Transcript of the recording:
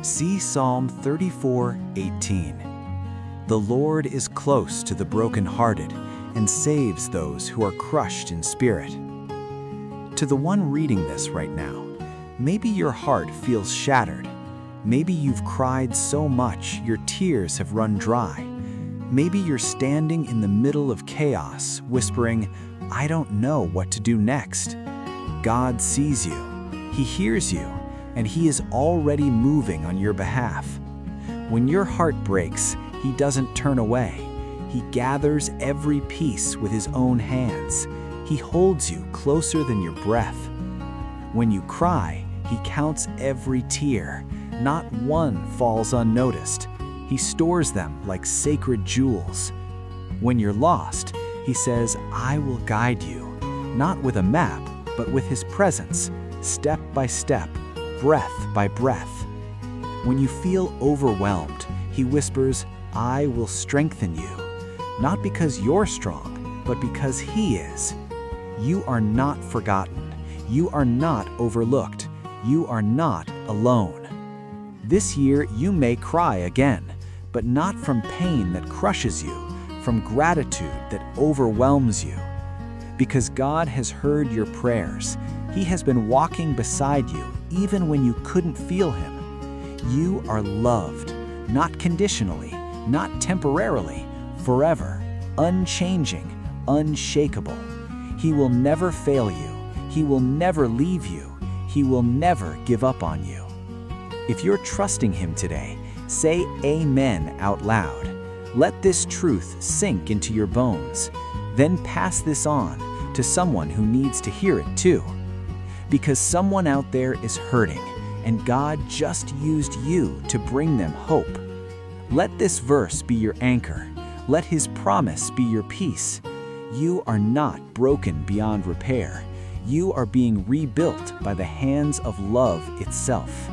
See Psalm 34:18. The Lord is close to the brokenhearted and saves those who are crushed in spirit. To the one reading this right now, maybe your heart feels shattered. Maybe you've cried so much your tears have run dry. Maybe you're standing in the middle of chaos, whispering, "I don't know what to do next." God sees you, He hears you, and He is already moving on your behalf. When your heart breaks, He doesn't turn away. He gathers every piece with His own hands. He holds you closer than your breath. When you cry, He counts every tear. Not one falls unnoticed. He stores them like sacred jewels. When you're lost, He says, "I will guide you," not with a map, but with His presence, step by step, breath by breath. When you feel overwhelmed, He whispers, "I will strengthen you," not because you're strong, but because He is. You are not forgotten. You are not overlooked. You are not alone. This year, you may cry again, but not from pain that crushes you, from gratitude that overwhelms you. Because God has heard your prayers. He has been walking beside you even when you couldn't feel Him. You are loved, not conditionally, not temporarily, forever, unchanging, unshakable. He will never fail you. He will never leave you. He will never give up on you. If you're trusting Him today, say Amen out loud. Let this truth sink into your bones. Then pass this on to someone who needs to hear it too. Because someone out there is hurting, and God just used you to bring them hope. Let this verse be your anchor. Let His promise be your peace. You are not broken beyond repair. You are being rebuilt by the hands of love itself.